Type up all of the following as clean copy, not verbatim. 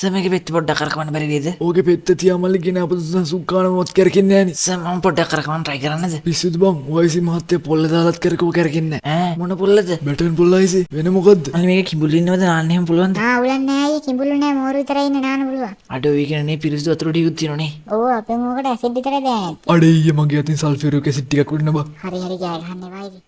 Sir මේකේ පෙත්ත පොඩ්ඩක් කරකවන්න බැරි නේද? ඕකේ පෙත්ත තියා මල්ලි කියන අපද සුක්කාන මොත් කරකින්නේ නෑනේ. සර් මම පොඩ්ඩක් කරකවන්න try කරන්නද? පිස්සුද බං? ඔයසි මහත්තයා පොල්ල දාලත් කරකව කරකින්නේ නෑ. ඈ මොන පුල්ලද? බැටන් පොල්ලයිසි වෙන මොකද්ද? අනේ මේක කිඹුල් ඉන්නවද නාන්න එහෙම පුළුවන්ද? උලන් නෑ අයියේ කිඹුලු නෑ මෝරු විතරයි ඉන්නේ නාන්න පුළුවන්. අඩෝ ඒ කියන්නේ පිරිසිදු වතුර ටිකක් තියෙනවනේ. ඔව් අපේ මොකට ඇසිඩ් විතරයි දැනෙන්නේ. අඩේ ඊයේ මගේ අතින් සල්ෆියුරික් ඇසිඩ් ටිකක් උඩින්න බං. හරි හරි ගෑ ගන්න එපා ඉතින්.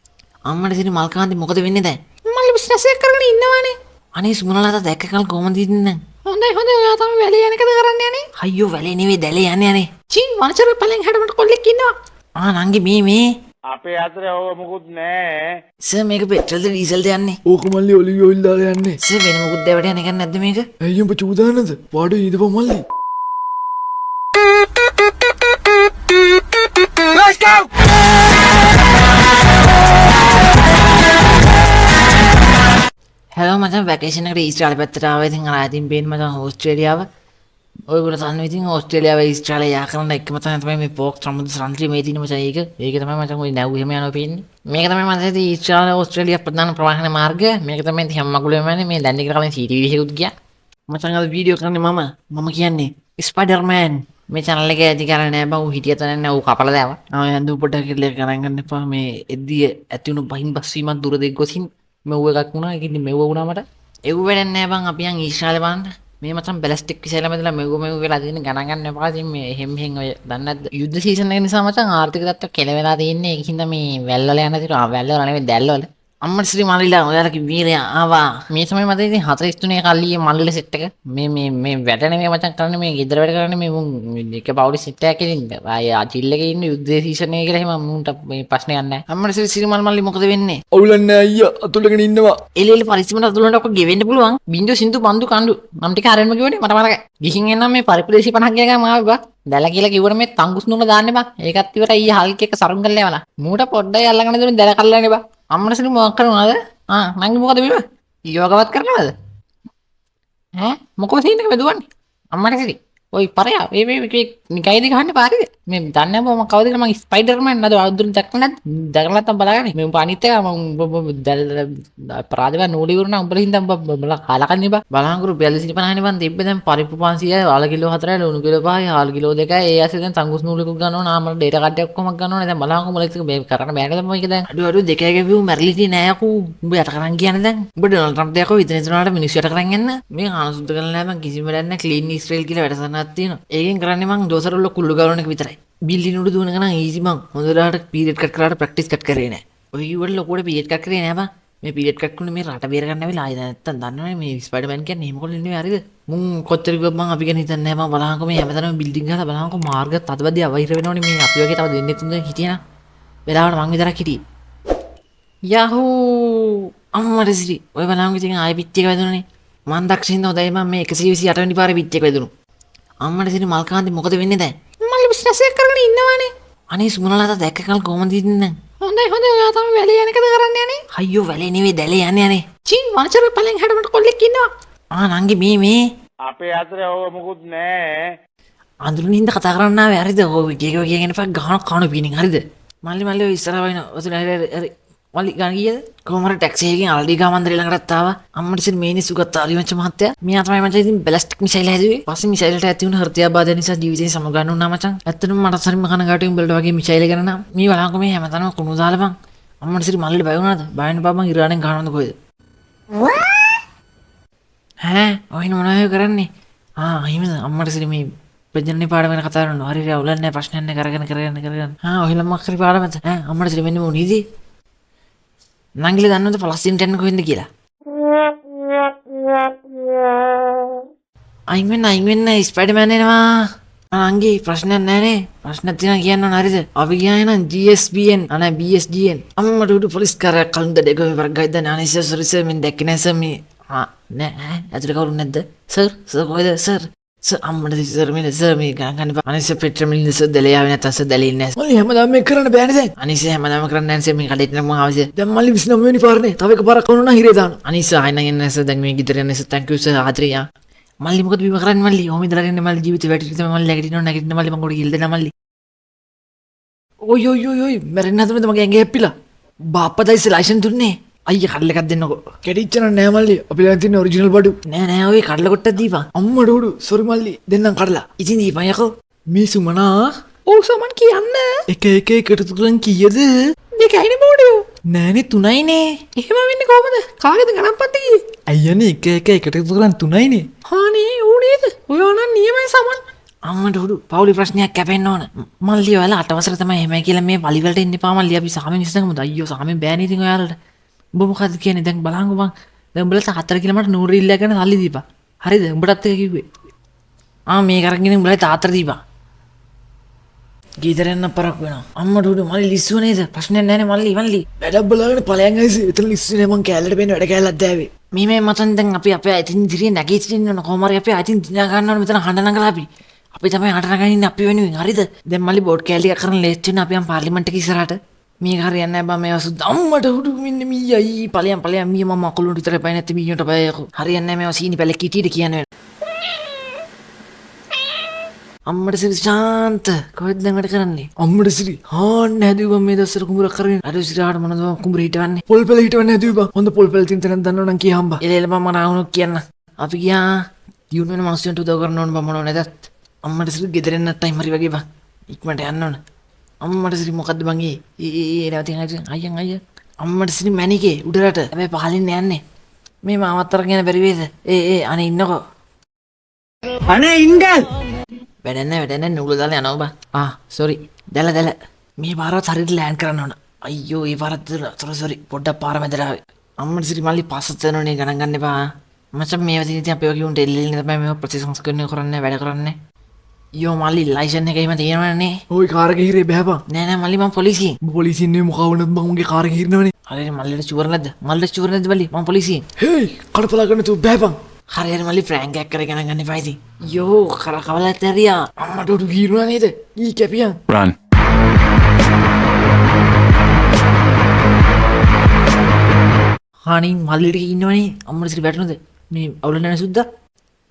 අම්මට සිනි මල්කාන්ති මොකද වෙන්නේ දැන්? මල්ලි බිස්නස් එක කරගෙන ඉන්නවනේ. අනේ සුමනලාට දැක්ක කල් කොහමද ඉන්නේ? හොඳයි ඔයා තමයි වැලේ යන එකද කරන්න යන්නේ? අයියෝ වැලේ නෙවෙයි දැලේ යන්නේ. චී වනචර පලෙන් හැඩමට කොල්ලෙක් ඉන්නවා. නංගි මේ අපේ අතර ඕව මොකුත් නෑ. සර් මේක පෙට්‍රල්ද ඩීසල්ද යන්නේ? ඕක මල්ලි ඔලිව් ඔයිල් දාලා යන්නේ. සර් වෙන මොකුත් දැවට යන එකක් නැද්ද මේක? ඇයි උඹ චූදානද? පාඩු ඊදපන් මල්ලි. Let's go! හැලෝ මචං වැකේෂන් එකට ඊස්ට්‍රේලියා පැත්තට ආවා. ඉතින් අර ආදින් බේන් මචං ඕස්ට්‍රේලියාව. ඔයගොල්ලෝ දන්නවා ඉතින් ඕස්ට්‍රේලියාව ඊස්ට්‍රේලියා යා කරන එකම තමයි මේ පෝක් සමුද්‍ර සම්ත්‍රි මේ තියෙන මචං ඒක. ඒක තමයි මචං ඔය නැව් එහෙම යනවා පේන්නේ. මේක තමයි මචං ඉතින් ඊස්ට්‍රේලියා ඕස්ට්‍රේලියා ප්‍රධාන ප්‍රවාහන මාර්ගය. මේක තමයි ඉතින් හැමගුලෙම යන්නේ මේ ලැන්ඩින් කරලා CTV එකකුත් ගියා. මචං අද වීඩියෝ කරන්නේ මම කියන්නේ ස්පයිඩර්මෑන්. මේ channel එකේ ඇති කරන්නේ නෑ බං. ඌ හිටියත නෑ ඌ කපලා දාවා. යන්දු පොඩ්ඩක් ඉල්ලේ කරන් ගන්න එපා. මේ එද්දී ඇති වුණු බහින් බස් වීමක් දුර දෙක් ගොසින් මෙව්ව එකක් වුණා. ඒකින් මෙව්ව වුණා මට. එව්ව වෙන්නේ නෑ බං. අපි යන් ඊශ්‍රායල බලන්න. මේ මචං බැලස්ටික් විසයලා මැදලා මෙව්ව වෙලා තියෙන ගණන් ගන්න එපා. ඉතින් මේ එහෙම ඔය දන්නේ නැද්ද? යුද්ධ සීසන් එක නිසා මචං ආර්ථික තත්ත්ව කෙලවෙලා තියෙන්නේ. ඒකින්ද මේ වැල් වල යන තිර වැල් වල නෙවෙයි දැල් වල. අම්මට ශ්‍රී මල්ලිලා ඔයාලගේ වීරයා ආවා. මේ තමයි මට ඉතින් 43 කල්ලියේ මල්ලිලා සෙට් එක. මේ වැඩ නෙමෙයි මචං කරන්නේ මේ ගෙදර වැඩ කරන්නේ මේ මුන් එක පවුලේ සෙට් එකක් ඉතින්. ආය චිල් එකේ ඉන්න යුද්ධ සීසන් එක කියලා එහෙම මුන්ට මේ ප්‍රශ්නයක් නැහැ. අම්මට ශ්‍රී මල්ලි මොකද වෙන්නේ? අවුලන්නේ අයියා අතුලගෙන ඉන්නවා. එළියෙලි පරිස්සමට අතුලනට ඔක්කො ගෙවෙන්න පුළුවන්. බින්දු සින්දු බන්දු කණ්ඩු. නම් ටික ආරෙන්ම කිව්වනේ මට මතකයි. ගිහින් එන්නම් මේ පරිප්‍රදේශي 50 ගියගම ආවේ බා. දැල කියලා කිව්වට මේ තංගුස් නුන දාන්නේ බා. ඒකත් ඉවරයි ඊයේ හල්ක එක සරුන් කරලා යවලා. මූට පොඩ්ඩයි අල්ලගෙන දුන්නේ දැල කල්ලානේ බා. අම්මට ශ්‍රී මොකක් කරනවද? නංගි මොකද බිම? යෝගවත් කරනවද? ඈ මොකද තියෙන්නේ මේ දුවන්නේ? අම්මට සිරි. ඔයි පරයා මේ නිකයිද ගහන්නේ පාරේද? මේ දන්නේ නැහැ මම කවුද කියලා මම ස්පයිඩර්මෑන් නේද අවුරුද්දක් දැක්කම නැද්ද? දැකලා නැත්තම් බලාගන්නේ. මේ අනිත් එක මම ප්‍රාදේව නූලි වුණා උඹලා හින්දා බලා කාලකන්නේ බා. බලහංගුරු 42 50 නේ බන් තිබ්බේ දැන් පරිප්පු 500යි ආල කිලෝ 4යි ලුණු කිලෝ 5යි ආල කිලෝ 2යි ඒ ඇස්සේ දැන් තංගුස් නූලකුත් ගන්නවා නාම ඩේටා කාඩ් එකක් කොහමද ගන්නවනේ දැන් බලහංගු මොලෙත් මේ කරන්න බෑනේ දැන් මේක දැන් අඩු දෙකයි ගෙව්ව මැරිලිටි නෑ යකෝ උඹ යට කරන් කියන්නේ දැන් උඹ ඩොනල්ඩ් ට්‍රම්ප් දෙයක්ව විතර විතරට මිනිස්සු යට කරන් යන්න මේ ආනසුද්ධ කරලා නෑ මං කිසිම වැඩක් නෑ ක්ලීන් ඉස්රේල් කියලා වැඩසටහනක් තියෙනවා ඒකෙන් කරන්නේ මං ඩෝසර් වල කුල්ලු ගලවන එක විතරයි බිල්ලින් උඩ දුවන ගණන් ඊසි මං හොඳට පීරියඩ් කට් කරලා ප්‍රැක්ටිස් කට් කරේ නෑ ඔය කිව්වට ලොකුවට පීරියඩ් කට් කරේ නෑ බං මේ පීරියඩ් කට් කරුනේ මේ රට බේර ගන්න වෙලා ආයෙ නැත්තම් දන්නවනේ මේ ස්පයිඩර්මෑන් කියන්නේ එහෙම කොල්ල ඉන්නේ හරිද මුන් කොච්චර කිව්වත් මං අපි ගැන හිතන්නේ නෑ මං බලහන්කො මේ හැමතැනම බිල්ඩින් ගහලා බලහන්කො මාර්ග තදබදී අවහිර වෙනවනේ මේ අපි වගේ තව දෙන්නේ තුන්දෙනෙක් හිටියනම් වෙලාවට මං විතරක් හිටියේ යහූ අම්මට සිරි ඔය බලහන්කො ඉතින් ආයෙ පිට් එක වැදුණනේ මං දක්ෂින්ද හොඳයි මං මේ 128 වෙනි පාරේ පිට් එක වැදුණු අම්මට සිරි මල්කාන්ති මොකද වෙන්නේ දැන් මල්ලි බිස්නස් එක කරගෙන ඉන්නවනේ අනේ සුමනලාට දැක්ක කල් කොහමද ඉන්නේ හොඳයි ඔයා තමයි වැලේ යන එකද කරන්න යන්නේ අයියෝ වැලේ නෙවෙයි දැලේ යන්නේ චී වනචර පලෙන් හැඩමට කොල්ලෙක් ඉන්නවා නංගි මේ අපේ අතර ඕව මොකුත් නෑ. අඳුරන හින්දා කතා කරන්න ආවේ හරිද ඔය කියගෙන එපා ගහන කන පීනින් හරිද මල්ලි ඔය ඉස්සරහ වයින් ඔතන හරි මල්ලි ගාන ගියද කොහමද ටැක්සි එකකින් අල්ඩි ගාමන්දර ළඟට ආවා අම්මට ඉතින් මේ නිසු ගත්තා අලිමච්ච මහත්තයා මෙයා තමයි මචං ඉතින් බැලස්ටික් මිසයිල් හැදුවේ පස්සේ මිසයිලට ඇති වුණ හෘදයාබාධය නිසා ජීවිතේ සමගන්න වුණා මචං ඇත්තටම මට සරිම කනගාටුයි උඹලට වගේ මිසයිල් ගැන නම් මේ වලාංගු මේ හැමතැනම කුණු දාලා බං අම්මට ඉතින් මල්ලි බය වුණාද බය වෙන්න බා මං ඉරානෙන් ගහනවද කොහෙද ඔයින මොනවද කරන්නේ අහිමද අම්මට ඉතින් මේ ප්‍රජනනේ පාඩම ගැන කතා කරනවා හරි අවුලක් නැහැ ප්‍රශ්නයක් නැහැ කරගෙන ඔහිලම අක්කරි පාඩම අම්මට ඉතින් මෙන්න මොනීද නංගිල දන්නවද පලස්තීන් යන්නේ කොහෙන්ද කියලා? අයින් වෙන්න ස්පයිඩර්මෑන් එනවා. නංගි ප්‍රශ්නයක් නැහනේ. ප්‍රශ්නක් තියෙනවා කියන්න ඕන හරිද? අපි ගියාේ නම් GSBN අනේ BSGN. අම්මට උඩු පොලිස් කාර්යයක් කලින් දෙක වරක් ගයිද අනේ සර් මම දැක්කේ නැහැ සර් මේ නෑ ඇතුලේ කවුරු නැද්ද? සර් කොහෙද සර්? සර් අම්මට සර් මේ ගණන් ගන්න අනේ සර් පෙට්‍රල් මිලින්ද සර් දැලේ ආවේ නැත්නම් සර් දැලේ ඉන්නේ නැහැ. මල්ලි හැමදාම මේක කරන්න බෑනේ දැන්. අනේ සර් හැමදාම කරන්නේ නැහැ සර් මේ කඩේට නම් මම ආවේ. දැන් මල්ලි 29 වෙනි පාරනේ. තව එකපාරක් වුණා නම් හිරේ දානවා. අනේ සර් ආයෙ නම් එන්නේ නැහැ සර් දැන් මේ ගෙදර යන්නේ සර් thank you සර් ආදරේ මල්ලි මොකද බීම කරන්නේ මල්ලි ඔහොම ඉඳලා ඉන්නේ මල්ලි ජීවිතේ වැටිලා තමයි මල්ලි නැගිටිනවා මල්ලි මං උඩ ගිහලා දෙන්න මල්ලි ඔයි මැරෙන්න හදනද මගේ ඇඟේ හැප්පිලා බාප්පා දැයිස ලයිසන් දුන්නේ අයිය කඩල එකක් දෙන්නකෝ. කැටිච්චන නෑ මල්ලි අපි ළඟ තියෙන ඔරිජිනල් බඩු. නෑ නෑ ඔය කඩල කොට්ටක් දීපන්. අම්මට උඩු සොරි මල්ලි දෙන්නම් කඩලා. ඉතින් දීපන් යකෝ. මේ සුමනා ඔව් සමන් කියන්න. එක එක එකතු කරන් කීයද? දෙකයිනේ බෝඩියෝ. නෑනේ 3යිනේ. එහෙම වෙන්නේ කොහමද? කාගේද ගණන් පත්ති ගියේ? අයියනේ එක එක එකතු කරන් 3යිනේ. හානේ ඌ නේද? ඔයා නම් නියමයි සමන්. අම්මට උඩු පවුලි ප්‍රශ්නයක් කැපෙන්න ඕන. මල්ලි ඔයාලා 8 වසර තමයි එහෙමයි කියලා මේ වලි වලට එන්න එපා මල්ලි. අපි සාමෙන් ඉස්සගමුද? අයියෝ සාමෙන් බෑනේ ඉතින් ඔයාලට. උඹ මොකද්ද කියන්නේ? දැන් බලංගු මං. දැන් උඹලට 4 කියලා මට නූරි ඉල්ලලා ගන්න සල්ලි දීපන්. හරිද? උඹටත් ඒක කිව්වේ. මේක අරගෙන උඹලට තාත්තට දීපන්. ගීතර යන්න පරක් වෙනවා. අම්මට උඩු මල්ලි ලිස්සුව නේද? ප්‍රශ්නයක් නැහැ නේ මල්ලි මල්ලි. වැඩක් බලාගෙන ඵලයන් ඇයිසි. එතන ලිස්සුනේ මං කැලලට බෙන්න වැඩ කැලලක් දැවේ. මේ මතන් දැන් අපි අපේ අතින් දිරිය නැගී සිටින්න ඕන. කොහොම හරි අපේ අතින් දිනා ගන්න ඕන මෙතන හඬ නගලා අපි. අපි තමයි හඬ නගගෙන ඉන්නේ අපි වෙනුවෙන්. හරිද? දැන් මල්ලි බෝඩ් කැලි එකක් කරන් ලේස්ට් වෙන අපි යම් පාර්ලිමේන්තු එක ඉස්සරහට. මේක හරියන්නේ නැහැ බා මේවා සුද්ධ. අම්මට උඩු මෙන්න මීයයි ඵලයන් මීය මම අකුළුන්ට විතරයි පයි නැත්නම් මීයන්ට බයයකෝ. හරියන්නේ නැහැ මේවා සීනි පැලේ කිටියට කියන්නේ. අම්මට සිරි ශාන්ත කොහෙද දැන් වැඩ කරන්නේ? අම්මට සිරි හාන්න හැදුවා මේ දවස්වල කුඹුරක් කරගෙන. අර සිරාට මොනවද කුඹුර හිටවන්නේ? පොල් පෙළ හිටවන්නේ නැතුව බං. හොඳ පොල් පෙළ තියෙන තැනක් දන්නවනම් කිය හම්බා. එලෙල මම රාහුණක් කියන්න. අපි ගියා දියුණු වෙන මිනිස්සුන්ට උදව් කරන්න ඕන බං මොනව නැතත්. අම්මට සිරි ගෙදර එන්න ටයිම් හරි වගේ බං. ඉක්මනට යන්න ඕන. අම්මට සිරි මොකද්ද බං ඒ නැවතින් අයියන් අම්මට සිරි මැනිකේ උඩරට. හැබැයි පහලින් යන්නේ. මේ මාවත් අරගෙන බැරි වේද? අනේ ඉන්නකෝ. අනේ ඉන්න වැඩ නැහැ නූල දාලා යනවා බං. සෝරි. දැල. මේ පාරවත් හරියට ලෑන්ඩ් කරන්න ඕන. අයියෝ ඒ පාරත් සෝරි පොඩ්ඩක් පාර මැදට ආවේ. අම්මට සිරි මල්ලි පස්සට යනෝනේ ගණන් ගන්න එපා. මචං මේවා ඉතින් අපි වගේ උන්ට එල්ලෙන්නේ තමයි මේවා ප්‍රතිසංස්කරණය කරන්නේ වැඩ කරන්නේ. යෝ මල්ලි ලයිසන් එක එහෙම තියෙනවනේ. ওই කාර් එක හිරේ බෑපන්. නෑ මල්ලි මම පොලිසියෙන්. පොලිසියෙන් නේ මොකව වුණත් මං උන්ගේ කාර් එක හිරනවනේ. හරියට මල්ලිට චුවර නැද්ද? මල්ලිට චුවර නැද්ද මල්ලි? මම පොලිසියෙන්. හේයි කඩපලා ගන්න තු බෑපන්. හරියට මල්ලි ප්‍රෑන්ක් එකක් කරගෙන ගන්න එපා ඉතින්. යෝ කරකවලත් ඇරියා. අම්මට උඩු ගිරුණා නේද? ඊ කැපියන්. run හානින් මල්ලිට ඉන්නවනේ. අම්මට සිරි වැටුණද? මේ අවුල නැහැ සුද්දා.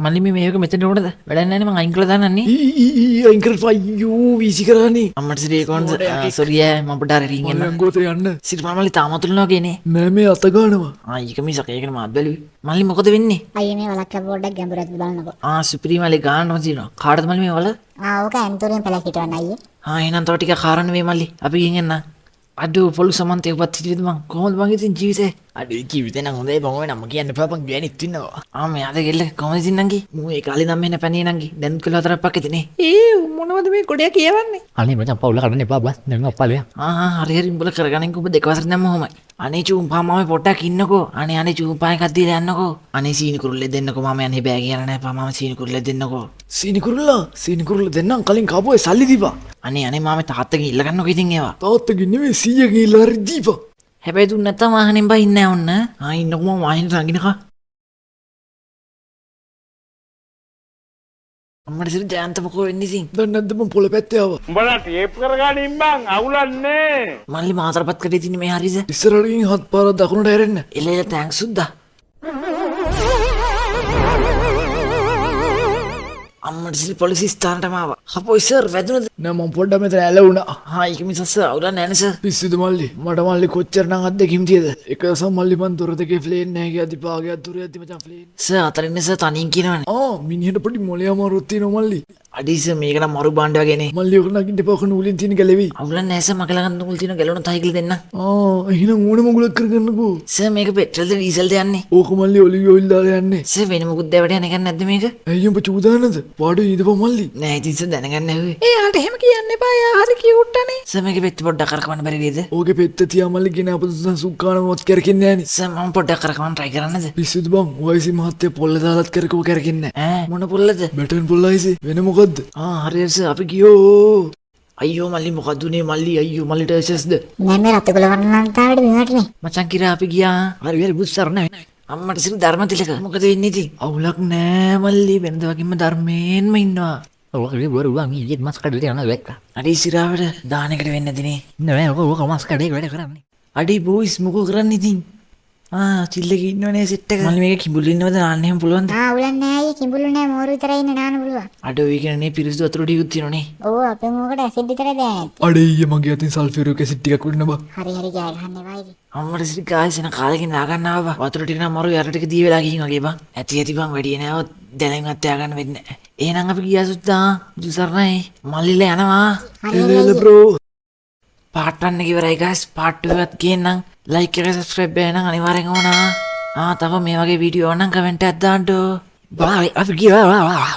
මල්ලි මේක මෙතන උඩද? වැඩක් නැහැ නේ මං අයින් කරලා දාන්නන්නේ. ඊ අයින් කරපන් අයියෝ වීසි කරානේ. අම්මට සිරි කොහොමද? සෝරි මම පොඩ්ඩක් අර රින් එන්න. මම ගෝතේ යන්න. සිරි මල්ලි තාමත් උල්නවා කියන්නේ. නෑ මේ අත ගන්නවා. ඒක මිසක ඒකන මාත් බැලුවේ. මල්ලි මොකද වෙන්නේ? අයියේ මේ වලක් පොඩ්ඩක් ගැඹුරට බලන්නකෝ. සුපිරි මල්ලි ගානම තියෙනවා. කාටද මල්ලි මේ වල? ඕක ඇන්තෝරියම් පැලක් හිටවන්න අයියේ. එහෙනම් තව ටිකක් කාරණ වේ මල්ලි. අපි ගින් එන්න. අඩෝ පොලු සමන්තේ උපත් හිටියද මං කොහොමද මං ඉතින් ජීවිතේ? අඩෝ ජීවිතේ නම් හොඳයි බං ඔය නම කියන්න එපා බං ගෑනිත් ඉන්නවා. මේ අද ගෙල්ල කොහොමද ඉතින් නංගි? මූ ඒ කාලේ නම් මෙන්න පැනේ නංගි. දැන් කිලෝ හතරක් පක්කේදී නේ. මොනවද මේ ගොඩේ කියවන්නේ? අනේ මචං පවුල කරන්න එපා බස් දැන් අප්පලේ. හරි උඹලා කරගනින් ඔබ දෙක වසර දැම්ම ඔහොමයි. අනේ චූම්පා මම පොඩ්ඩක් ඉන්නකෝ. අනේ චූම්පා එකක් දීලා යන්නකෝ. අනේ සීනි කුරුල්ලේ දෙන්නකෝ මම යන්නේ බෑ කියලා නෑ පා මම සීනි කුරුල්ලේ දෙන්නකෝ. සීනි කුරුල්ල දෙන්නම් කලින් කාපුවේ සල්ලි දීපන්. අනේ මම තාත්තගෙන් ඉල්ල ගන්නකෝ ඉතින් ඒවා. තාත්තගෙන් නෙමෙයි 100 ගිහිල්ලා හරි දීපන්. හැබැයි දුන්න නැත්තම් වාහනෙන් බා ඉන්නේ නැහැ ඔන්න. ඉන්නකෝ මම වාහනේ නගිනකා. අම්මට සිරි ජයන්ත මොකෝ වෙන්නේ ඉතින්? දැන් නැද්ද මම පොළ පැත්තේ ආවා. උඹලා ටේප් කරගන්න ඉම්බන් අවුලන්නේ මල්ලි මාතරපත් කරේ තින්නේ මේ හරිද? ඉස්සරහට ගිහින් හත් පාරක් දකුණට හැරෙන්න. එලෙල තෑන්ක්ස් සුද්දා. අම්මට සිරි පොලිසි ස්ථානටම ආවා. හපොයි සර් වැදුනද? නෑ මම පොඩ්ඩක් මෙතන ඇලවුණා. ඒක මිසස් අවුල නැහැ නේ සර්. පිස්සුද මල්ලි? මට මල්ලි කොච්චර නම් අද්දකින් තියද? එක දවසක් මල්ලි මන් දොර දෙකේ ෆ්ලේන් නැහැ කියද්දි පාගයක් දුර යද්දි මචං ෆ්ලේන්. සර් අතරින් සර් තනින් කියනවනේ. මිනිහට පොඩි මොලේ අමාරුවක් තියෙනවා මල්ලි. අඩි සර් මේක නම් මරු බාණ්ඩ වගේනේ. මල්ලි ඔක නගින්න එපා ඔක නූලෙන් තියෙන ගැලවි. අවුල නැහැ සර් මගේ ළඟ නූල් තියෙන ගැලවුණ තයි කියලා දෙන්න. එහෙනම් ඕනේ මගුලක් කරගන්නකෝ. සර් මේක පෙට්‍රල්ද ඩීසල්ද යන්නේ? ඕක මල්ලි ඔලිව් ඔයිල් දාලා යන්නේ. සර් වෙන මොකුත් දැවට යන එකක් නැද්ද මේක? ඇයි උඹ චූදානද? පාඩුවේ ඉඳපන් මල්ලි. නෑ ඉතින් සර් දැනගන්න ඇහුවේ. එයාට එහෙම කියන්න එපා. එයා හරි කියුට් අනේ. සර් මේක පෙත්ත පොඩ්ඩක් කරකවන්න බැරි වේද? ඕකේ පෙත්ත තියා මල්ලි ගෙන අපසුසන් සුක්කාන මොත් කරකින්නේ නෑනේ. සර් මම පොඩ්ඩක් කරකවන්න try කරන්නද? පිස්සුද බං? ඔයසි මහත්තයා පොල්ල දාලත් කරකව කරකින්නේ නෑ. මොන පොල්ලද? බැටන් පොල්ලයිසි වෙන මොකද්ද? හරියට සර් අපි ගියෝ. අයියෝ මල්ලි මොකද්ද උනේ මල්ලි අයියෝ මල්ලිට ඇසස්ද? නෑ මේ රතුගල වර්ණන්තාවට බිමටනේ. මචං කිරා අපි ගියා. හරි බුස්සර නෑ. අම්මට සිරි ධර්මතිලක. මොකද වෙන්නේ ඉතින්? අවුලක් නෑ මල්ලි වෙනද වගේම ධර්මයෙන්ම ඉන්නවා. ඔක බරුවා මීයත් මස් කඩේට යනවා දැක්කා. අඩි සිරාවට දානකට වෙන්නේ නැදිනේ. නෑ ඔක මස් කඩේ වැඩ කරන්නේ. අඩි බෝයිස් මොකෝ කරන්නේ ඉතින්? චිල්ලක ඉන්නවනේ සෙට් එක. මල්ලි මේක කිඹුල් ඉන්නවද නාන්න එහෙම පුළුවන්ද? උලන් නෑ අයියේ කිඹුලු නෑ මෝරු විතරයි ඉන්නේ නාන්න පුළුවන්. අඩෝ ඒ කියන්නේ පිරිසිදු වතුර ටිකක් තියෙනවනේ. ඔව් අපේ මොකට ඇසිඩ් විතරයි දැනෙන්නේ. අඩේ ඊයේ මගේ අතින් සල්ෆියුරික් ඇසිඩ් ටිකක් උඩින්න බා. හරි හරි ගෑ ගන්න එපා ඉතින්. අම්මට සිට ගායසන කාලෙකින් නාගන්න ආවා. වතුර ටික නම් මරු යට ටික දී වෙලා ගිහින් වගේ බං. ඇති බං වැඩි නෑව දැලෙන්වත් තියාගන්න වෙන්නේ නෑ. එහෙනම් අපි ගියා සුද්දා. ජුසර්ණයි මල්ලිලා යනවා. එල බ්‍රෝ. පාර්ට් 1 එක ඉවරයි guys. පාර්ට් 2 එකත් ගේන්නම්. ලයික් එක සබ්ස්ක්‍රයිබ් එක නම් අනිවාර්යෙන් ඕනා. තව මේ වගේ වීඩියෝ නම් කමෙන්ට් එකක් දාන්න. බයි අපි ගියා.